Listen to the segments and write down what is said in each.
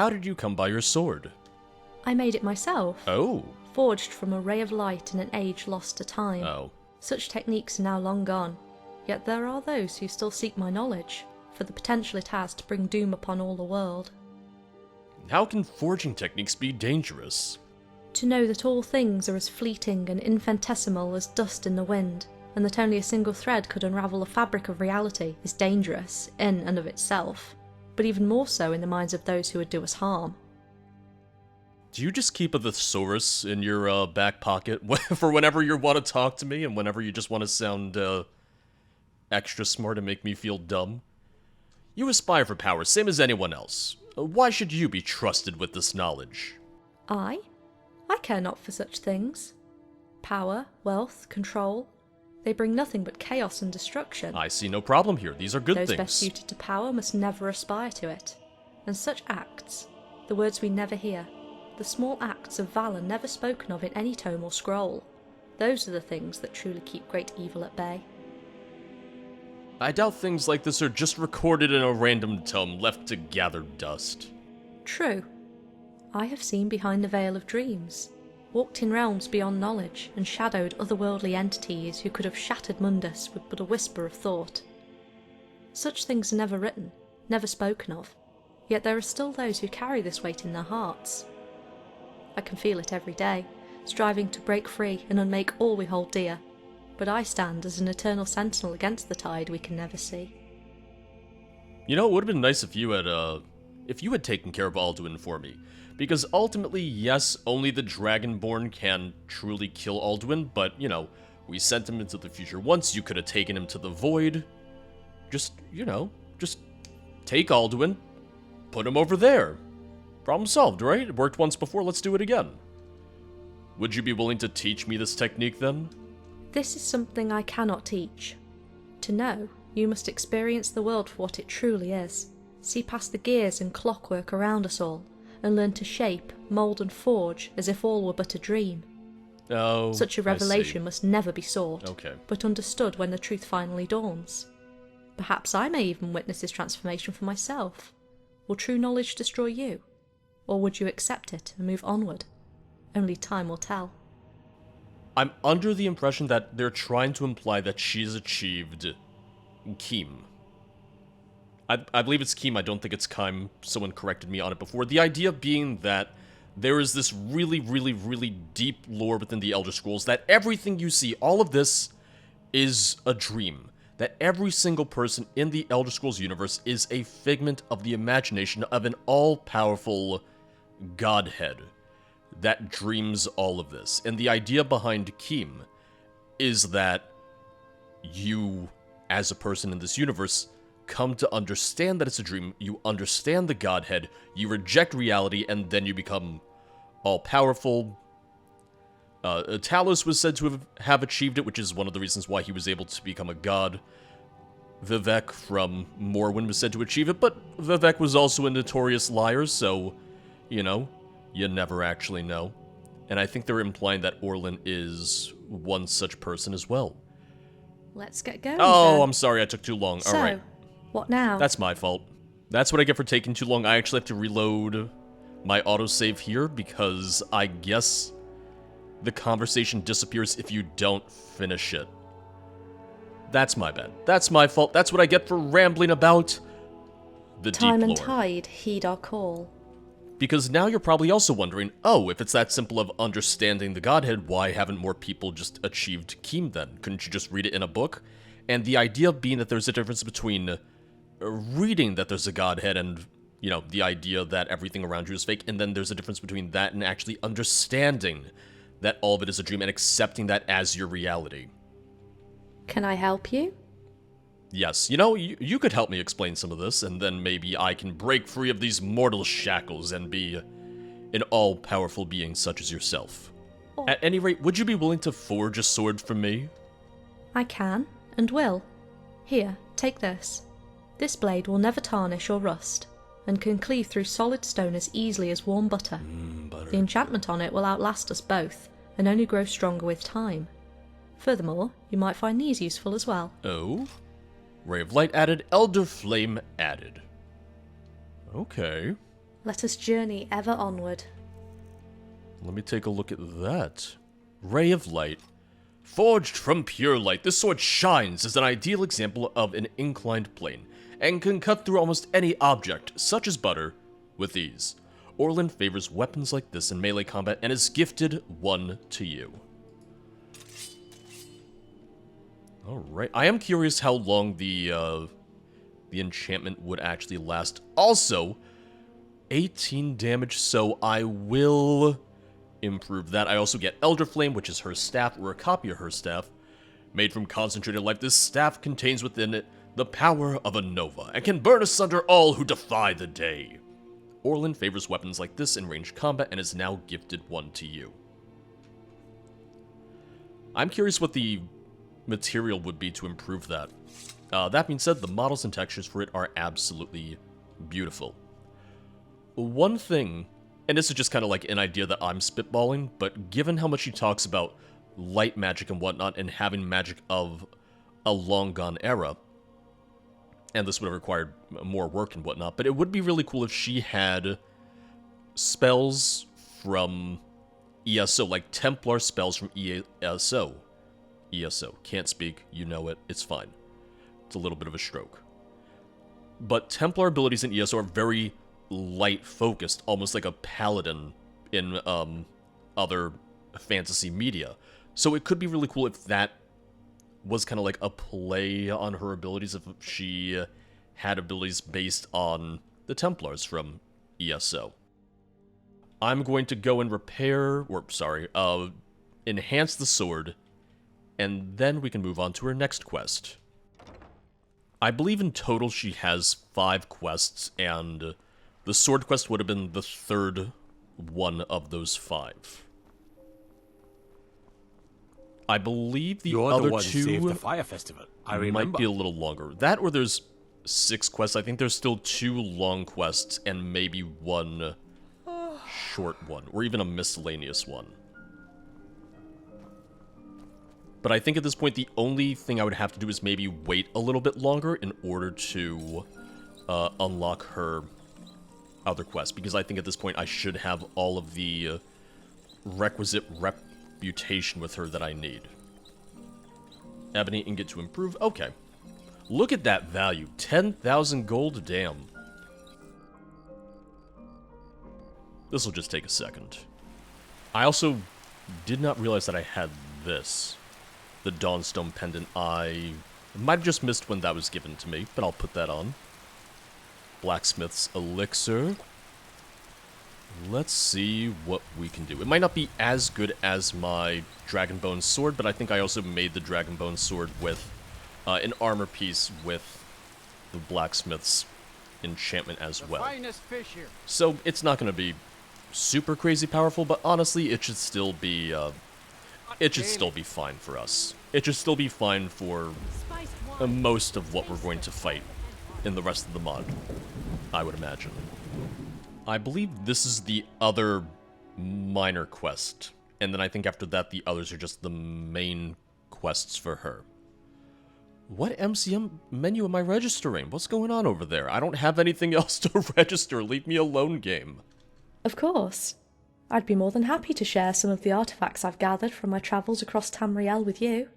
how did you come by your sword? I made it myself. Oh. Forged from a ray of light in an age lost to time. Oh. Such techniques are now long gone, yet there are those who still seek my knowledge, for the potential it has to bring doom upon all the world. How can forging techniques be dangerous? To know that all things are as fleeting and infinitesimal as dust in the wind, and that only a single thread could unravel the fabric of reality is dangerous in and of itself, but even more so in the minds of those who would do us harm. Do you just keep a thesaurus in your back pocket for whenever you want to talk to me and whenever you just want to sound extra smart and make me feel dumb? You aspire for power, same as anyone else. Why should you be trusted with this knowledge? I care not for such things. Power, wealth, control, they bring nothing but chaos and destruction. I see no problem here. These are good Those things. best suited to power must never aspire to it. And such acts, the words we never hear, the small acts of valour never spoken of in any tome or scroll, those are the things that truly keep great evil at bay. I doubt things like this are just recorded in a random tome left to gather dust. True. I have seen behind the veil of dreams, walked in realms beyond knowledge, and shadowed otherworldly entities who could have shattered Mundus with but a whisper of thought. Such things are never written, never spoken of, yet there are still those who carry this weight in their hearts. I can feel it every day, striving to break free and unmake all we hold dear, but I stand as an eternal sentinel against the tide we can never see. You know, it would have been nice if you had taken care of Alduin for me. Because ultimately, yes, only the Dragonborn can truly kill Alduin, but, you know, we sent him into the future once, you could have taken him to the Void. Just, you know, just take Alduin, put him over there. Problem solved, right? It worked once before, let's do it again. Would you be willing to teach me this technique, then? This is something I cannot teach. To know, you must experience the world for what it truly is, see past the gears and clockwork around us all, and learn to shape, mould and forge as if all were but a dream. Oh, such a revelation must never be sought, but understood when the truth finally dawns. Perhaps I may even witness this transformation for myself. Will true knowledge destroy you? Or would you accept it and move onward? Only time will tell. I'm under the impression that they're trying to imply that she's achieved Keem. I believe it's Keem, I don't think it's Keim. Someone corrected me on it before. The idea being that there is this really, really, really deep lore within the Elder Scrolls that everything you see, all of this, is a dream. That every single person in the Elder Scrolls universe is a figment of the imagination of an all-powerful godhead that dreams all of this. And the idea behind Keem is that you, as a person in this universe, come to understand that it's a dream, you understand the godhead, you reject reality, and then you become all-powerful. Talos was said to have achieved it, which is one of the reasons why he was able to become a god. Vivek from Morrowind was said to achieve it, but Vivek was also a notorious liar, so, you know, you never actually know. And I think they're implying that Aurlyn is one such person as well. Let's get going, Oh, then. I'm sorry, I took too long. So, alright. What now? That's my fault. That's what I get for taking too long. I actually have to reload my autosave here because I guess the conversation disappears if you don't finish it. That's my bad. That's my fault. That's what I get for rambling about the deep lore. Time and tide heed our call. Because now you're probably also wondering, oh, if it's that simple of understanding the Godhead, why haven't more people just achieved Keem then? Couldn't you just read it in a book? And the idea being that there's a difference between reading that there's a Godhead and, you know, the idea that everything around you is fake, and then there's a difference between that and actually understanding that all of it is a dream and accepting that as your reality. Can I help you? Yes, you know, you could help me explain some of this, and then maybe I can break free of these mortal shackles and be an all-powerful being such as yourself. Oh. At any rate, would you be willing to forge a sword for me? I can, and will. Here, take this. This blade will never tarnish or rust, and can cleave through solid stone as easily as warm butter. Butter. The enchantment on it will outlast us both, and only grow stronger with time. Furthermore, you might find these useful as well. Oh? Ray of Light added, Elder Flame added. Okay. Let us journey ever onward. Let me take a look at that. Ray of Light. Forged from pure light, this sword shines as an ideal example of an inclined plane, and can cut through almost any object, such as butter, with ease. Aurlyn favors weapons like this in melee combat and is gifted one to you. Alright, I am curious how long the enchantment would actually last. Also, 18 damage, so I will improve that. I also get Elder Flame, which is her staff, or a copy of her staff. Made from concentrated life, this staff contains within it the power of a nova, and can burn asunder all who defy the day. Aurlyn favors weapons like this in ranged combat, and is now gifted one to you. I'm curious what the material would be to improve that. That being said, the models and textures for it are absolutely beautiful. One thing, and this is just kind of like an idea that I'm spitballing, but given how much he talks about light magic and whatnot, and having magic of a long gone era, and this would have required more work and whatnot, but it would be really cool if she had spells from ESO, like Templar spells from ESO. ESO. Can't speak, you know it, it's fine. It's a little bit of a stroke. But Templar abilities in ESO are very light-focused, almost like a paladin in other fantasy media. So it could be really cool if that was kind of like a play on her abilities, if she had abilities based on the Templars from ESO. I'm going to go and enhance the sword, and then we can move on to her next quest. I believe in total she has 5 quests, and the sword quest would have been the third one of those 5. I believe the other two saved the fire festival. I remember. Might be a little longer. That or there's 6 quests. I think there's still 2 long quests and maybe 1 short one, or even a miscellaneous one. But I think at this point the only thing I would have to do is maybe wait a little bit longer in order to unlock her other quest, because I think at this point I should have all of the requisite reputation with her that I need. Ebony ingot to improve. Okay. Look at that value. 10,000 gold. Damn. This will just take a second. I also did not realize that I had this. The Dawnstone pendant. I might have just missed when that was given to me, but I'll put that on. Blacksmith's elixir. Let's see what we can do. It might not be as good as my Dragonbone sword, but I think I also made the Dragonbone sword with an armor piece with the blacksmith's enchantment as well. So it's not going to be super crazy powerful, but honestly, it should still be fine for us. It should still be fine for most of what we're going to fight in the rest of the mod, I would imagine. I believe this is the other minor quest, and then I think after that the others are just the main quests for her. What MCM menu am I registering? What's going on over there? I don't have anything else to register. Leave me alone, game. Of course. I'd be more than happy to share some of the artifacts I've gathered from my travels across Tamriel with you.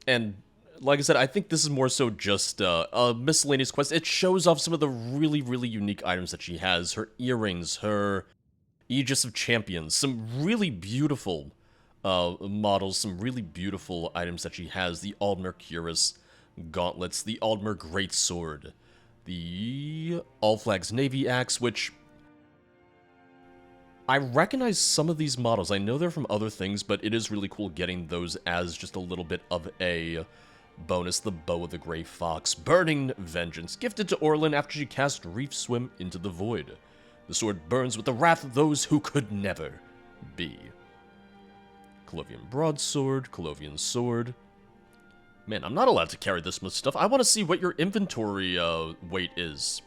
And like I said, I think this is more so just a miscellaneous quest. It shows off some of the really, really unique items that she has. Her earrings, her Aegis of Champions, some really beautiful models, some really beautiful items that she has. The Aldmer Cuirass gauntlets, the Aldmer Greatsword, the Allflag's Navy Axe, which I recognize some of these models. I know they're from other things, but it is really cool getting those as just a little bit of a bonus. The Bow of the Grey Fox, Burning Vengeance, gifted to Aurlyn after she cast Reef Swim into the Void. The sword burns with the wrath of those who could never be. Colovian Broadsword, Colovian Sword. Man, I'm not allowed to carry this much stuff. I want to see what your inventory weight is.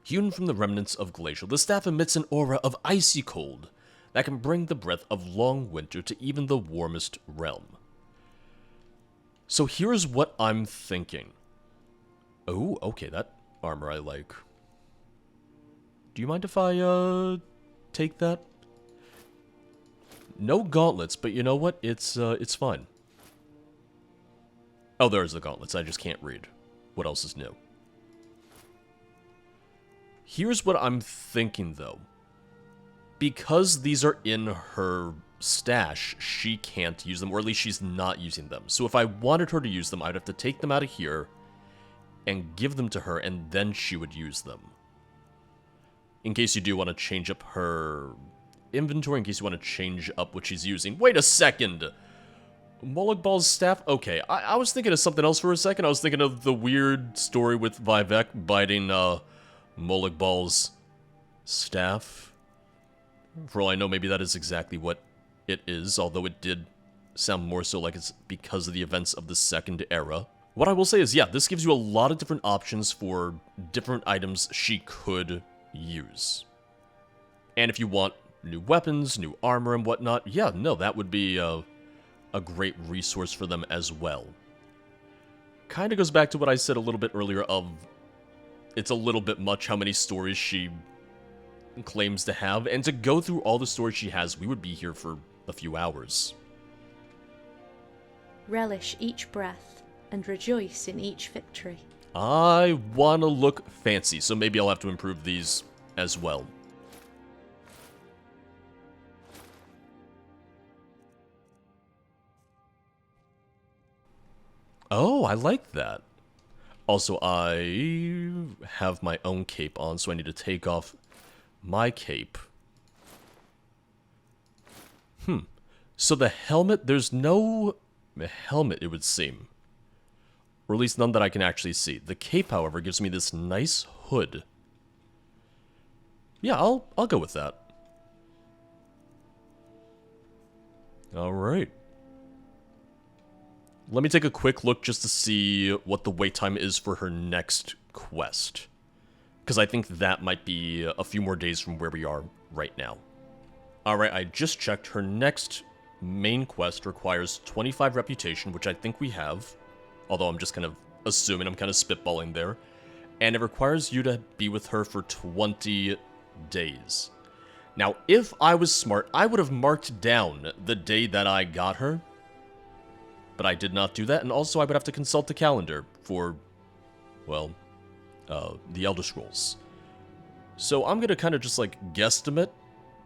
Hewn from the remnants of Glacial, the staff emits an aura of icy cold that can bring the breath of long winter to even the warmest realm. So here's what I'm thinking. Oh, okay, that armor I like. Do you mind if I, take that? No gauntlets, but you know what? It's fine. Oh, there's the gauntlets. I just can't read. What else is new? Here's what I'm thinking, though. Because these are in her stash, she can't use them, or at least she's not using them. So if I wanted her to use them, I'd have to take them out of here and give them to her, and then she would use them. In case you do want to change up her inventory, in case you want to change up what she's using. Wait a second! Molag Bal's staff? Okay, I was thinking of something else for a second. I was thinking of the weird story with Vivek biting, Molag Bal's staff. For all I know, maybe that is exactly what it is, although it did sound more so like it's because of the events of the Second Era. What I will say is, yeah, this gives you a lot of different options for different items she could use. And if you want new weapons, new armor, and whatnot, yeah, no, that would be a great resource for them as well. Kind of goes back to what I said a little bit earlier of it's a little bit much how many stories she claims to have, and to go through all the stories she has, we would be here for a few hours. Relish each breath and rejoice in each victory. I want to look fancy, so maybe I'll have to improve these as well. Oh, I like that. Also, I have my own cape on, so I need to take off my cape. So the helmet, there's no helmet, it would seem. Or at least none that I can actually see. The cape, however, gives me this nice hood. Yeah, I'll go with that. Alright. Let me take a quick look just to see what the wait time is for her next quest. Because I think that might be a few more days from where we are right now. Alright, I just checked. Her next main quest requires 25 reputation, which I think we have. Although I'm just kind of assuming, I'm kind of spitballing there. And it requires you to be with her for 20 days. Now, if I was smart, I would have marked down the day that I got her. But I did not do that, and also I would have to consult the calendar for, well, the Elder Scrolls. So I'm gonna kind of just, like, guesstimate.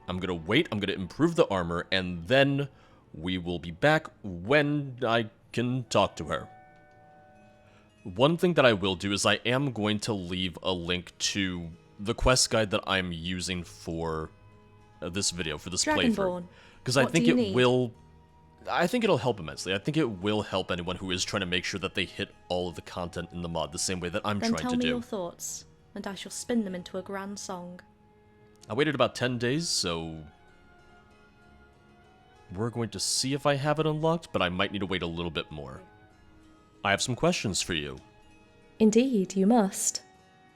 I'm gonna wait, I'm gonna improve the armor, and then we will be back when I can talk to her. One thing that I will do is I am going to leave a link to the quest guide that I'm using for this video, for this playthrough. Because I think it will... I think it'll help immensely. I think it will help anyone who is trying to make sure that they hit all of the content in the mod the same way that I'm trying to do. Then tell me your thoughts, and I shall spin them into a grand song. I waited about 10 days, so... we're going to see if I have it unlocked, but I might need to wait a little bit more. I have some questions for you. Indeed, you must.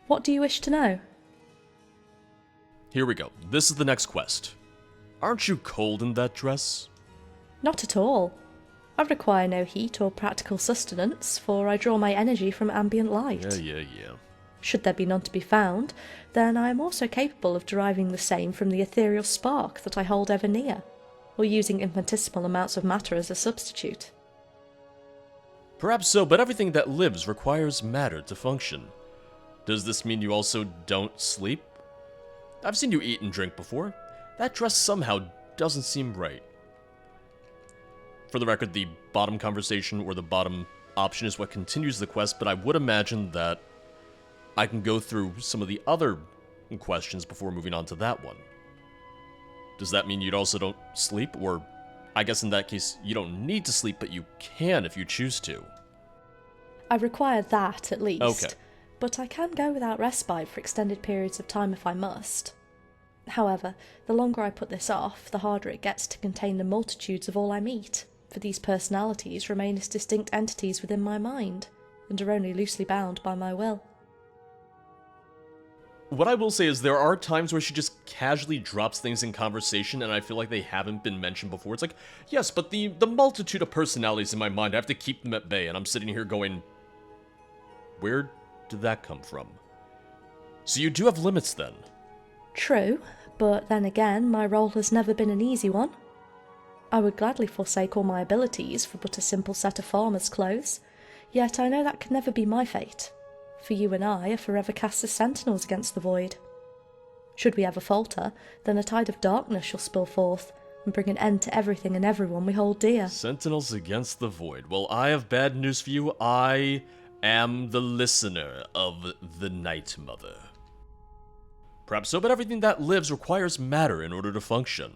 What do you wish to know? Here we go. This is the next quest. Aren't you cold in that dress? Not at all. I require no heat or practical sustenance, for I draw my energy from ambient light. Yeah. Should there be none to be found, then I am also capable of deriving the same from the ethereal spark that I hold ever near, or using infinitesimal amounts of matter as a substitute. Perhaps so, but everything that lives requires matter to function. Does this mean you also don't sleep? I've seen you eat and drink before. That dress somehow doesn't seem right. For the record, the bottom conversation or the bottom option is what continues the quest, but I would imagine that I can go through some of the other questions before moving on to that one. Does that mean you also don't sleep? Or, I guess in that case, you don't need to sleep, but you can if you choose to. I require that, at least. Okay. But I can go without respite for extended periods of time if I must. However, the longer I put this off, the harder it gets to contain the multitudes of all I meet, for these personalities remain as distinct entities within my mind, and are only loosely bound by my will. What I will say is there are times where she just casually drops things in conversation and I feel like they haven't been mentioned before. It's like, yes, but the multitude of personalities in my mind, I have to keep them at bay, and I'm sitting here going, where did that come from? So you do have limits then. True, but then again, my role has never been an easy one. I would gladly forsake all my abilities for but a simple set of farmer's clothes, yet I know that can never be my fate, for you and I are forever cast as sentinels against the void. Should we ever falter, then a tide of darkness shall spill forth, and bring an end to everything and everyone we hold dear. Sentinels against the void. Well, I have bad news for you. I am the listener of the Night Mother. Perhaps so, but everything that lives requires matter in order to function.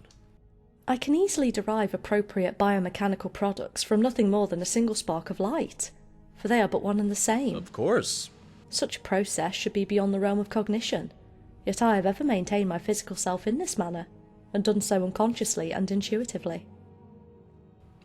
I can easily derive appropriate biomechanical products from nothing more than a single spark of light, for they are but one and the same. Of course. Such a process should be beyond the realm of cognition, yet I have ever maintained my physical self in this manner, and done so unconsciously and intuitively.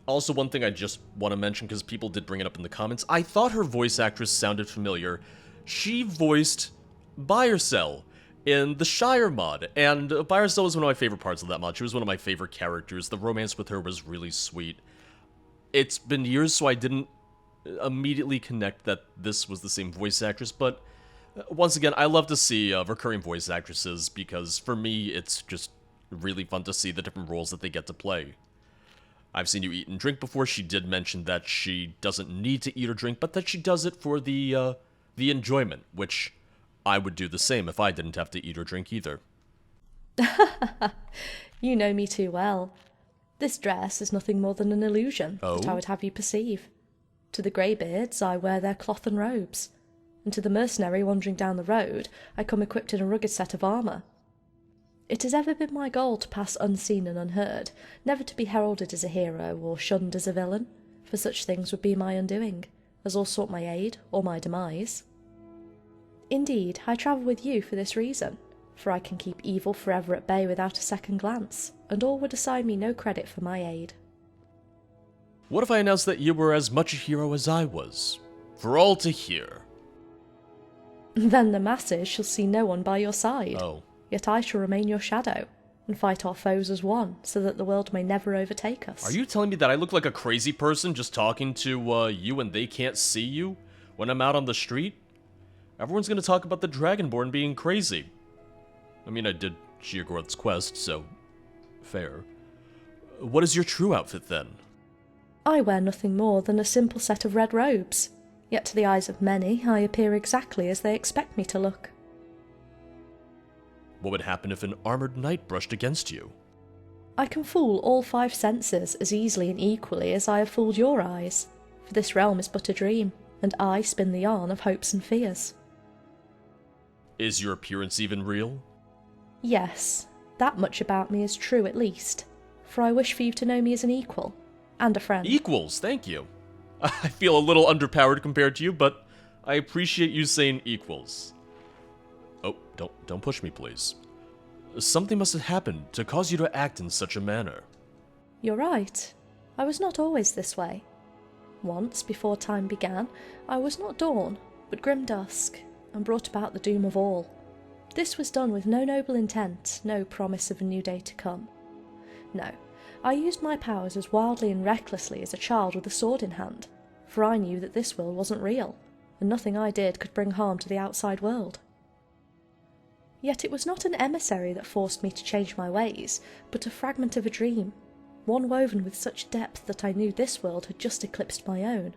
Also, one thing I just want to mention, because people did bring it up in the comments, I thought her voice actress sounded familiar. She voiced Buyercell in the Skyrim Mod, and Buyercell was one of my favorite parts of that mod. She was one of my favorite characters. The romance with her was really sweet. It's been years, so I didn't immediately connect that this was the same voice actress, but once again, I love to see recurring voice actresses, because for me, it's just really fun to see the different roles that they get to play. I've seen you eat and drink before. She did mention that she doesn't need to eat or drink, but that she does it for the enjoyment, which I would do the same if I didn't have to eat or drink either. You know me too well. This dress is nothing more than an illusion that I would have you perceive. To the greybeards, I wear their cloth and robes, and to the mercenary wandering down the road, I come equipped in a rugged set of armour. It has ever been my goal to pass unseen and unheard, never to be heralded as a hero or shunned as a villain, for such things would be my undoing, as all sought my aid or my demise. Indeed, I travel with you for this reason, for I can keep evil forever at bay without a second glance, and all would assign me no credit for my aid. What if I announced that you were as much a hero as I was, for all to hear? Then the masses shall see no one by your side. Oh. Yet I shall remain your shadow, and fight our foes as one, so that the world may never overtake us. Are you telling me that I look like a crazy person just talking to you and they can't see you when I'm out on the street? Everyone's gonna talk about the Dragonborn being crazy. I mean, I did Sheogorath's quest, so fair. What is your true outfit then? I wear nothing more than a simple set of red robes, yet to the eyes of many I appear exactly as they expect me to look. What would happen if an armored knight brushed against you? I can fool all 5 senses as easily and equally as I have fooled your eyes, for this realm is but a dream, and I spin the yarn of hopes and fears. Is your appearance even real? Yes, that much about me is true at least, for I wish for you to know me as an equal, and a friend. Equals, thank you. I feel a little underpowered compared to you, but I appreciate you saying equals. Oh, don't push me, please. Something must have happened to cause you to act in such a manner. You're right. I was not always this way. Once, before time began, I was not dawn, but grim dusk, and brought about the doom of all. This was done with no noble intent, no promise of a new day to come. No, I used my powers as wildly and recklessly as a child with a sword in hand, for I knew that this world wasn't real, and nothing I did could bring harm to the outside world. Yet it was not an emissary that forced me to change my ways, but a fragment of a dream, one woven with such depth that I knew this world had just eclipsed my own.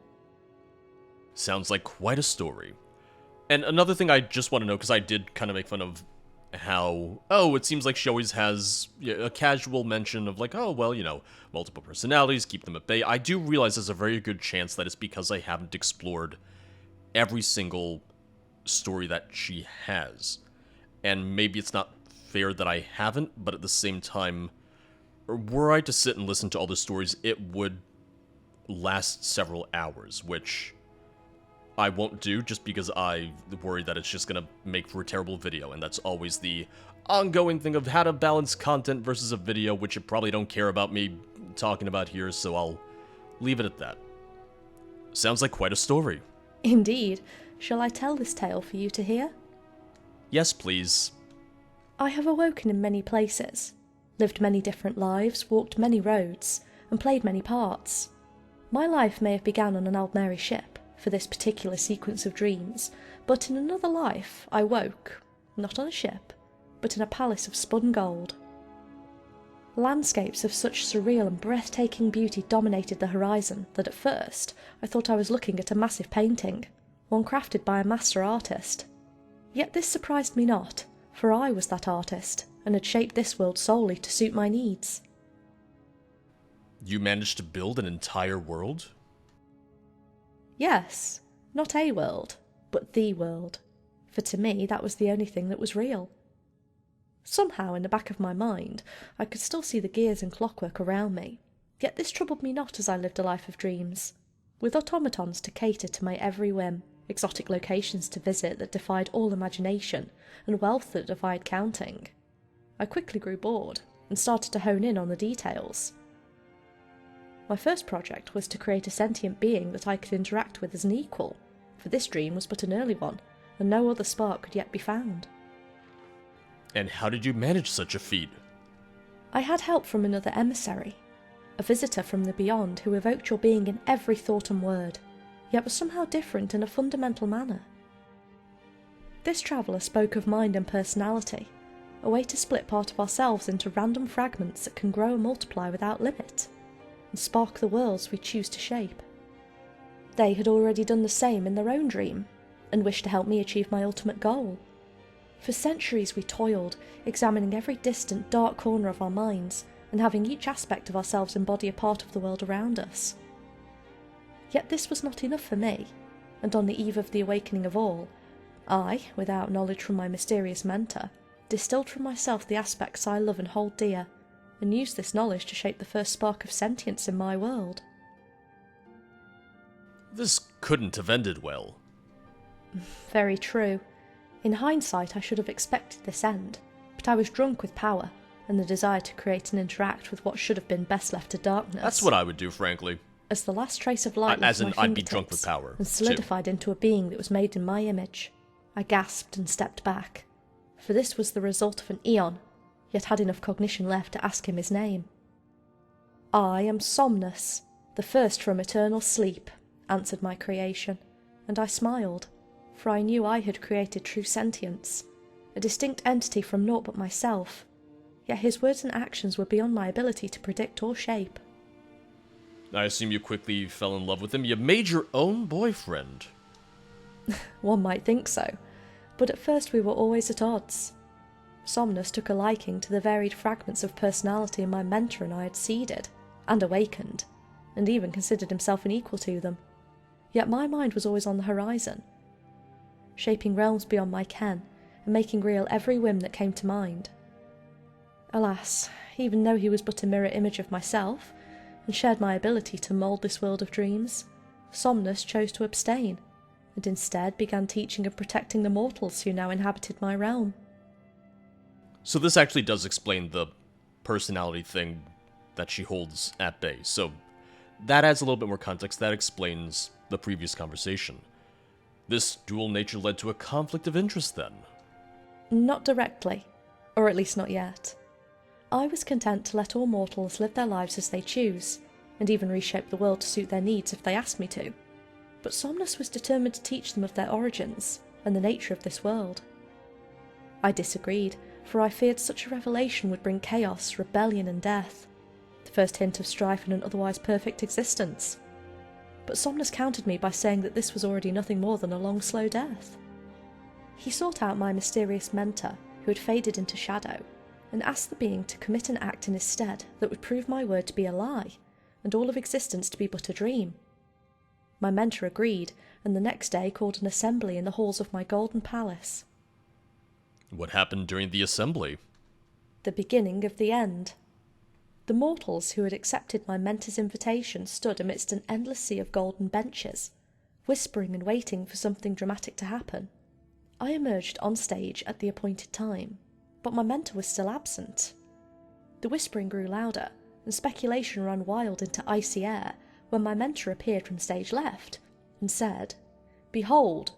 Sounds like quite a story. And another thing I just want to know, because I did kind of make fun of how, it seems like she always has a casual mention of like, multiple personalities, keep them at bay. I do realize there's a very good chance that it's because I haven't explored every single story that she has. And maybe it's not fair that I haven't, but at the same time, were I to sit and listen to all the stories, it would last several hours, which I won't do just because I worry that it's just going to make for a terrible video, and that's always the ongoing thing of how to balance content versus a video, which you probably don't care about me talking about here, so I'll leave it at that. Sounds like quite a story. Indeed. Shall I tell this tale for you to hear? Yes, please. I have awoken in many places, lived many different lives, walked many roads, and played many parts. My life may have begun on an Aldmeri ship, for this particular sequence of dreams, but in another life I woke, not on a ship, but in a palace of spun gold. Landscapes of such surreal and breathtaking beauty dominated the horizon that at first I thought I was looking at a massive painting, one crafted by a master artist. Yet this surprised me not, for I was that artist, and had shaped this world solely to suit my needs. You managed to build an entire world? Yes, not a world, but the world, for to me that was the only thing that was real. Somehow in the back of my mind I could still see the gears and clockwork around me, yet this troubled me not as I lived a life of dreams, with automatons to cater to my every whim, exotic locations to visit that defied all imagination, and wealth that defied counting. I quickly grew bored, and started to hone in on the details. My first project was to create a sentient being that I could interact with as an equal, for this dream was but an early one, and no other spark could yet be found. And how did you manage such a feat? I had help from another emissary, a visitor from the beyond who evoked your being in every thought and word, yet was somehow different in a fundamental manner. This traveller spoke of mind and personality, a way to split part of ourselves into random fragments that can grow and multiply without limit, and spark the worlds we choose to shape. They had already done the same in their own dream, and wished to help me achieve my ultimate goal. For centuries we toiled, examining every distant, dark corner of our minds, and having each aspect of ourselves embody a part of the world around us. Yet this was not enough for me, and on the eve of the awakening of all, I, without knowledge from my mysterious mentor, distilled from myself the aspects I love and hold dear, and used this knowledge to shape the first spark of sentience in my world. This couldn't have ended well. Very true. In hindsight I should have expected this end, but I was drunk with power, and the desire to create and interact with what should have been best left to darkness. That's what I would do, frankly. As the last trace of light As left in, my I'd be drunk with fingertips power, and solidified into a being that was made in my image, I gasped and stepped back, for this was the result of an eon, yet had enough cognition left to ask him his name. I am Somnus, the first from eternal sleep, answered my creation, and I smiled, for I knew I had created true sentience, a distinct entity from naught but myself, yet his words and actions were beyond my ability to predict or shape. I assume you quickly fell in love with him. You made your own boyfriend. One might think so, but at first we were always at odds. Somnus took a liking to the varied fragments of personality my mentor and I had seeded, and awakened, and even considered himself an equal to them. Yet my mind was always on the horizon, shaping realms beyond my ken, and making real every whim that came to mind. Alas, even though he was but a mirror image of myself, and shared my ability to mould this world of dreams, Somnus chose to abstain, and instead began teaching and protecting the mortals who now inhabited my realm. So this actually does explain the personality thing that she holds at bay. So that adds a little bit more context. That explains the previous conversation. This dual nature led to a conflict of interest then? Not directly, or at least not yet. I was content to let all mortals live their lives as they choose, and even reshape the world to suit their needs if they asked me to. But Somnus was determined to teach them of their origins, and the nature of this world. I disagreed, for I feared such a revelation would bring chaos, rebellion and death, the first hint of strife in an otherwise perfect existence. But Somnus countered me by saying that this was already nothing more than a long, slow death. He sought out my mysterious mentor, who had faded into shadow, and asked the being to commit an act in his stead that would prove my word to be a lie, and all of existence to be but a dream. My mentor agreed, and the next day called an assembly in the halls of my golden palace. What happened during the assembly? The beginning of the end. The mortals who had accepted my mentor's invitation stood amidst an endless sea of golden benches, whispering and waiting for something dramatic to happen. I emerged on stage at the appointed time, but my mentor was still absent. The whispering grew louder, and speculation ran wild into icy air when my mentor appeared from stage left and said, "Behold,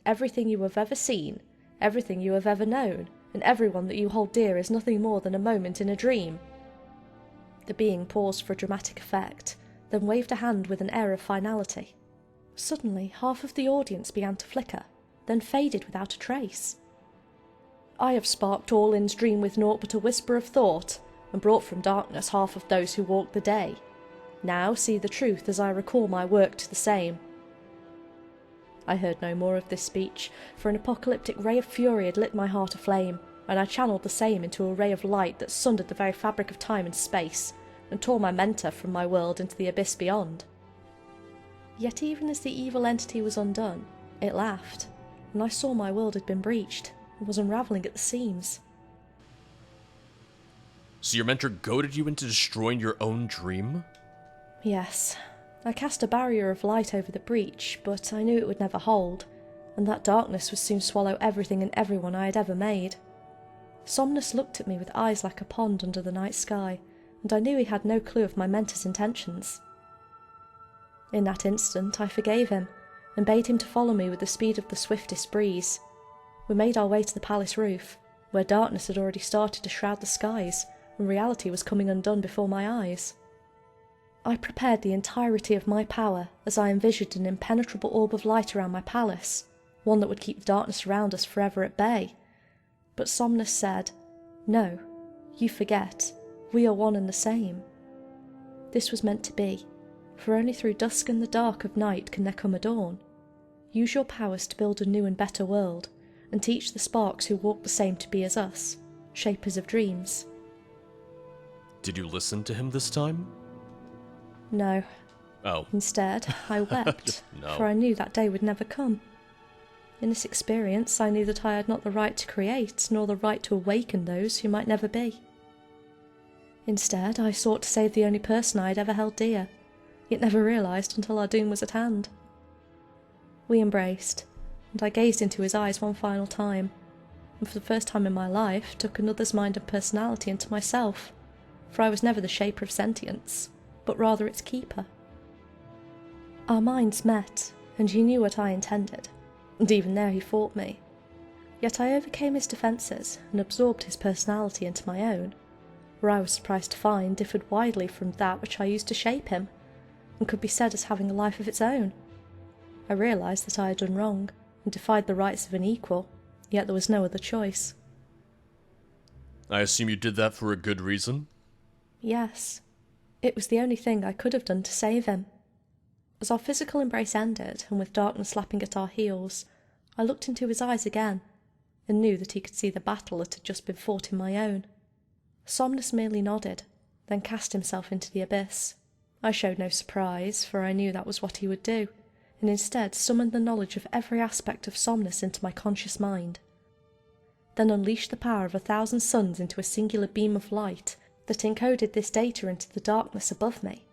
everything you have ever seen, everything you have ever known, and everyone that you hold dear is nothing more than a moment in a dream." The being paused for dramatic effect, then waved a hand with an air of finality. Suddenly, half of the audience began to flicker, then faded without a trace. I have sparked Aurlyn's dream with naught but a whisper of thought, and brought from darkness half of those who walk the day. Now see the truth as I recall my work to the same. I heard no more of this speech, for an apocalyptic ray of fury had lit my heart aflame, and I channeled the same into a ray of light that sundered the very fabric of time and space, and tore my mentor from my world into the abyss beyond. Yet even as the evil entity was undone, it laughed, and I saw my world had been breached, and was unravelling at the seams. So your mentor goaded you into destroying your own dream? Yes. I cast a barrier of light over the breach, but I knew it would never hold, and that darkness would soon swallow everything and everyone I had ever made. Somnus looked at me with eyes like a pond under the night sky, and I knew he had no clue of my mentor's intentions. In that instant I forgave him, and bade him to follow me with the speed of the swiftest breeze. We made our way to the palace roof, where darkness had already started to shroud the skies, and reality was coming undone before my eyes. I prepared the entirety of my power as I envisioned an impenetrable orb of light around my palace, one that would keep the darkness around us forever at bay. But Somnus said, "No, you forget. We are one and the same." This was meant to be, for only through dusk and the dark of night can there come a dawn. Use your powers to build a new and better world, and teach the sparks who walk the same to be as us, shapers of dreams. Did you listen to him this time? No. Oh. Instead, I wept, No. for I knew that day would never come. In this experience, I knew that I had not the right to create, nor the right to awaken those who might never be. Instead, I sought to save the only person I had ever held dear, yet never realised until our doom was at hand. We embraced, and I gazed into his eyes one final time, and for the first time in my life took another's mind and personality into myself, for I was never the shaper of sentience, but rather its keeper. Our minds met, and he knew what I intended, and even there he fought me. Yet I overcame his defences and absorbed his personality into my own, where I was surprised to find differed widely from that which I used to shape him, and could be said as having a life of its own. I realised that I had done wrong, and defied the rights of an equal, yet there was no other choice. I assume you did that for a good reason? Yes. It was the only thing I could have done to save him. As our physical embrace ended, and with darkness lapping at our heels, I looked into his eyes again, and knew that he could see the battle that had just been fought in my own. Somnus merely nodded, then cast himself into the abyss. I showed no surprise, for I knew that was what he would do, and instead summoned the knowledge of every aspect of Somnus into my conscious mind. Then unleashed the power of 1,000 suns into a singular beam of light that encoded this data into the darkness above me,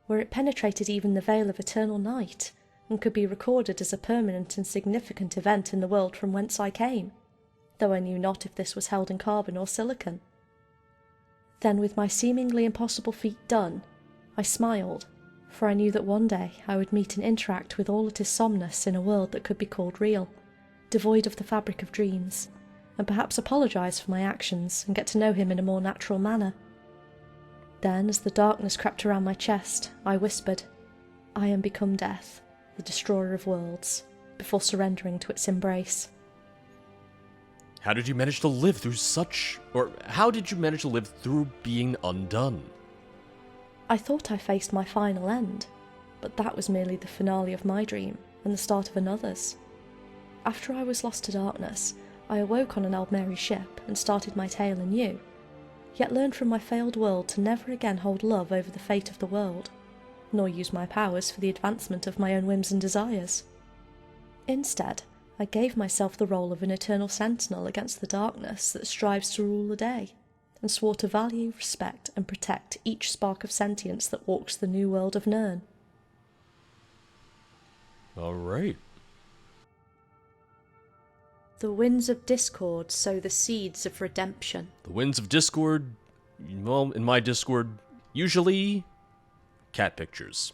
where it penetrated even the veil of eternal night, and could be recorded as a permanent and significant event in the world from whence I came, though I knew not if this was held in carbon or silicon. Then, with my seemingly impossible feat done, I smiled, for I knew that one day I would meet and interact with all that is Somnus in a world that could be called real, devoid of the fabric of dreams, and perhaps apologise for my actions and get to know him in a more natural manner. Then, as the darkness crept around my chest, I whispered, "I am become death, the destroyer of worlds," before surrendering to its embrace. How did you manage to live through how did you manage to live through being undone? I thought I faced my final end, but that was merely the finale of my dream and the start of another's. After I was lost to darkness, I awoke on an Aldmeri ship and started my tale anew, yet learned from my failed world to never again hold love over the fate of the world, nor use my powers for the advancement of my own whims and desires. Instead, I gave myself the role of an eternal sentinel against the darkness that strives to rule the day, and swore to value, respect, and protect each spark of sentience that walks the new world of Nirn. Alright. The winds of discord sow the seeds of redemption. The winds of discord, well, in my Discord, usually cat pictures.